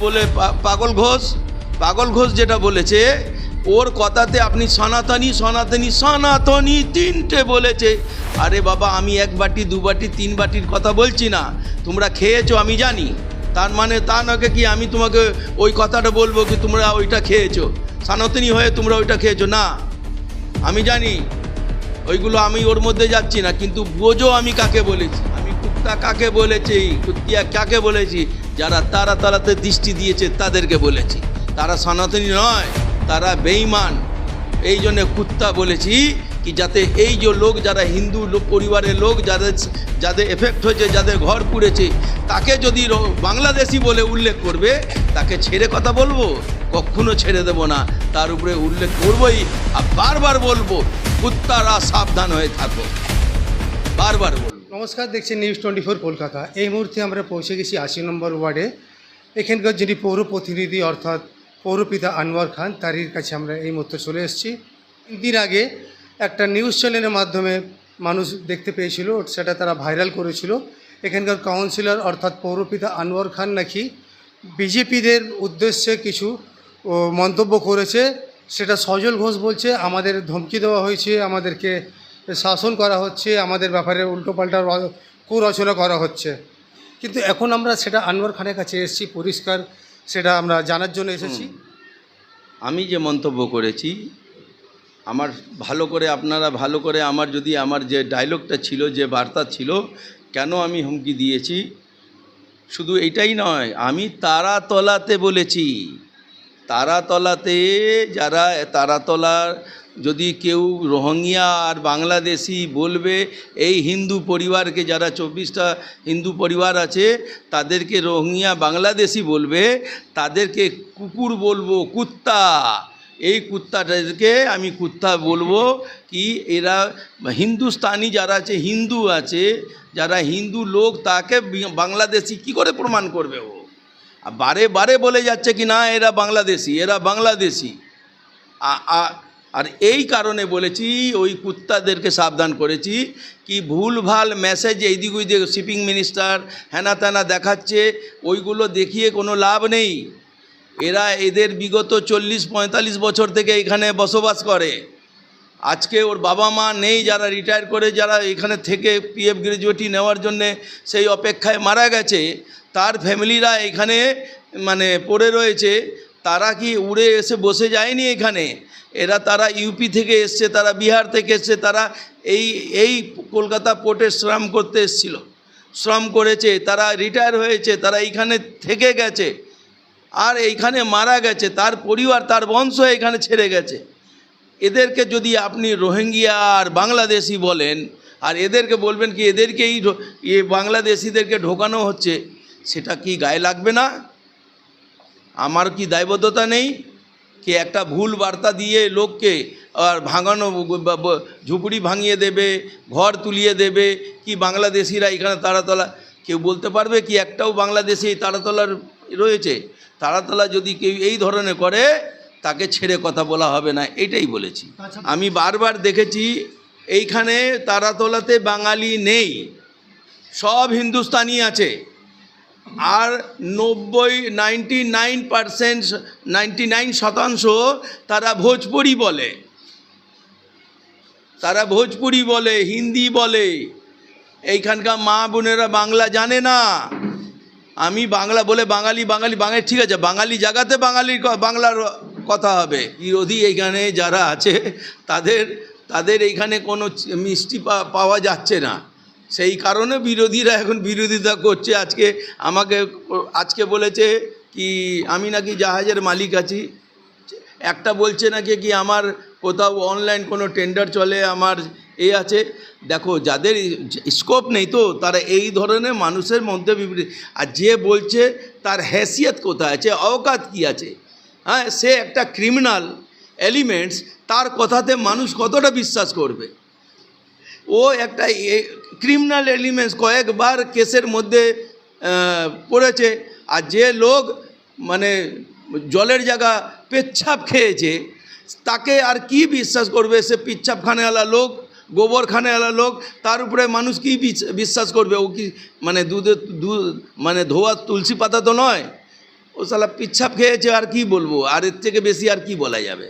বলে পাগল ঘোষ যেটা বলেছে ওর কথাতে আপনি সনাতনী সনাতনী সনাতনী তিনটে বলেছে। আরে বাবা, আমি এক বাটি দু বাটি তিন বাটির কথা বলছি না, তোমরা খেয়েছো আমি জানি, তার মানে তা নয় কি আমি তোমাকে ওই কথাটা বলবো কি তোমরা ওইটা খেয়েছো, সনাতনী হয়ে তোমরা ওইটা খেয়েছো না, আমি জানি ওইগুলো, আমি ওর মধ্যে যাচ্ছি না। কিন্তু বোঝো আমি কাকে বলেছি, আমি কুত্তা কাকে বলেছি, কুত্তিয়া কাকে বলেছি, যারা তারা তারাতে দৃষ্টি দিয়েছে তাদেরকে বলেছি, তারা সনাতনী নয়, তারা বেঈমান। এই জন্যে কুত্তা বলেছি কি যাতে এই যে লোক যারা হিন্দু পরিবারের লোক যাদের এফেক্ট হয়েছে, যাদের ঘর পুড়েছে, তাকে যদি বাংলাদেশি বলে উল্লেখ করবে, তাকে ছেড়ে কথা বলবো? কখনো ছেড়ে দেব না, তার উপরে উল্লেখ করবই। আর বারবার বলবো, কুত্তারা সাবধান হয়ে থাকো, বারবার বলবো। নমস্কার, দেখছেন নিউজ 24 কলকাতা। এই মুহূর্তে আমরা পৌঁছে গেছি 80 নম্বর ওয়ার্ডে। এখানকার যিনি পৌর প্রতিনিধি অর্থাৎ পৌরপিতা আনোয়ার খান, তারই কাছে আমরা এই মুহূর্তে চলে এসেছি। দিন আগে একটা নিউজ চ্যানেলের মাধ্যমে মানুষ দেখতে পেয়েছিল, সেটা তারা ভাইরাল করেছিল। এখানকার কাউন্সিলর অর্থাৎ পৌরপিতা আনোয়ার খান নাকি বিজেপিদের উদ্দেশ্যে কিছু মন্তব্য করেছে। সেটা সজল ঘোষ বলছে আমাদের ধমকি দেওয়া হয়েছে, আমাদেরকে শাসন করা হচ্ছে, আমাদের ব্যাপারে উল্টোপাল্টা কুরচনা করা হচ্ছে। কিন্তু এখন আমরা সেটা আনোয়ার খানের কাছে এসেছি, পরিষ্কার সেটা আমরা জানার জন্য এসেছি। আমি যে মন্তব্য করেছি, আমার ভালো করে আপনারা ভালো করে আমার যে ডায়লগটা ছিল, যে বার্তা ছিল, কেন আমি হুমকি দিয়েছি, শুধু এইটাই নয়, আমি তারাতলাতে বলেছি, তারাতলাতে যারা তারাতলার যদি কেউ রোহিঙ্গা আর বাংলাদেশি বলবে, এই হিন্দু পরিবারকে, যারা 24টা হিন্দু পরিবার আছে তাদেরকে রোহিঙ্গা বাংলাদেশি বলবে, তাদেরকে কুকুর বলবো, কুত্তা। এই কুত্তাটাকে আমি কুত্তা বলবো কি এরা হিন্দুস্তানি যারা আছে, হিন্দু আছে, যারা হিন্দু লোক, তাকে বাংলাদেশি কি করে প্রমাণ করবে? ও বারে বারে বলে যাচ্ছে কি না এরা বাংলাদেশি, এরা বাংলাদেশি। আর এই কারণে বলেছি, ওই কুত্তাদেরকে সাবধান করেছি কি ভুলভাল মেসেজ এইদিক ওইদিক শিপিং মিনিস্টার হেনা তেনা দেখাচ্ছে, ওইগুলো দেখিয়ে কোনো লাভ নেই। এদের বিগত 40-45 বছর থেকে এখানে বসবাস করে। আজকে ওর বাবা মা নেই, যারা রিটায়ার করে, যারা এখানে থেকে পিএফ গ্র্যাজুয়েটি নেওয়ার জন্যে সেই অপেক্ষায় মারা গেছে, তার ফ্যামিলিরা এখানে মানে পড়ে রয়েছে। তারা কি উড়ে এসে বসে যায়নি এখানে, তারা ইউপি থেকে এসছে, তারা বিহার থেকে এসছে, তারা এই কলকাতা পোর্টে শ্রম করতে এসেছিল, শ্রম করেছে, তারা রিটায়ার হয়েছে, তারা এইখানে থেকে গেছে, আর এইখানে মারা গেছে, তার পরিবার তার বংশ এখানে ছেড়ে গেছে। এদেরকে যদি আপনি রোহিঙ্গিয়া আর বাংলাদেশি বলেন, আর এদেরকে বলবেন কি এদেরকেই বাংলাদেশিদেরকে ঢোকানো হচ্ছে, সেটা কি গায়ে লাগবে না? আমার কি দায়বদ্ধতা নেই কি একটা ভুল বার্তা দিয়ে লোককে আর ভাঙানো, ঝুপড়ি ভাঙিয়ে দেবে, ঘর তুলিয়ে দেবে কি বাংলাদেশিরা এখানে তারাতলা? কেউ বলতে পারবে কি একটাও বাংলাদেশি এই তারাতলার রয়েছে? তারাতলা যদি কেউ এই ধরনের করে, তাকে ছেড়ে কথা বলা হবে না, এটাই বলেছি। আমি বারবার দেখেছি এইখানে তারাতলাতে বাঙালি নেই, সব হিন্দুস্তানি আছে। আর 99% তারা ভোজপুরি বলে, হিন্দি বলে। এইখানকার মা বোনেরা বাংলা জানে না। আমি বাংলা বলে বাঙালি ঠিক আছে, বাঙালি জায়গাতে বাংলার কথা হবে। বিরোধী এইখানে যারা আছে তাদের এইখানে কোনো মিষ্টি পাওয়া যাচ্ছে না, সেই কারণে বিরোধীরা এখন বিরোধিতা করছে। আজকে বলেছে কি আমি নাকি জাহাজের মালিক আছি, একটা বলছে নাকি কি আমার কোথাও অনলাইন কোনো টেন্ডার চলে, আমার আছে। দেখো, যাদের স্কোপ নেই তো তারা এই ধরনের মানুষের মধ্যে বিবৃতি। আর যে বলছে তার হ্যাসিয়ত কোথায় আছে, অবকাত কী আছে? হ্যাঁ, সে একটা ক্রিমিনাল এলিমেন্টস, তার কথাতে মানুষ কতটা বিশ্বাস করবে? ও একটা ক্রিমিনাল এলিমেন্টস, কয়েকবার কেসের মধ্যে পড়েছে। আর যে লোক মানে জলের জায়গা পেচ্ছাপ খেয়েছে, তাকে আর কি বিশ্বাস করবে? সে পিচ্ছাপখানেওয়ালা লোক, গোবরখানেওয়ালা লোক, তার উপরে মানুষ কি বিশ্বাস করবে? ও কি মানে দুধ মানে ধোয়া তুলসী পাতা তো নয়। ও শালা পিচ্ছাপ খেয়েছে, আর কি বলবো, আর এর থেকে বেশি আর কি বলা যাবে।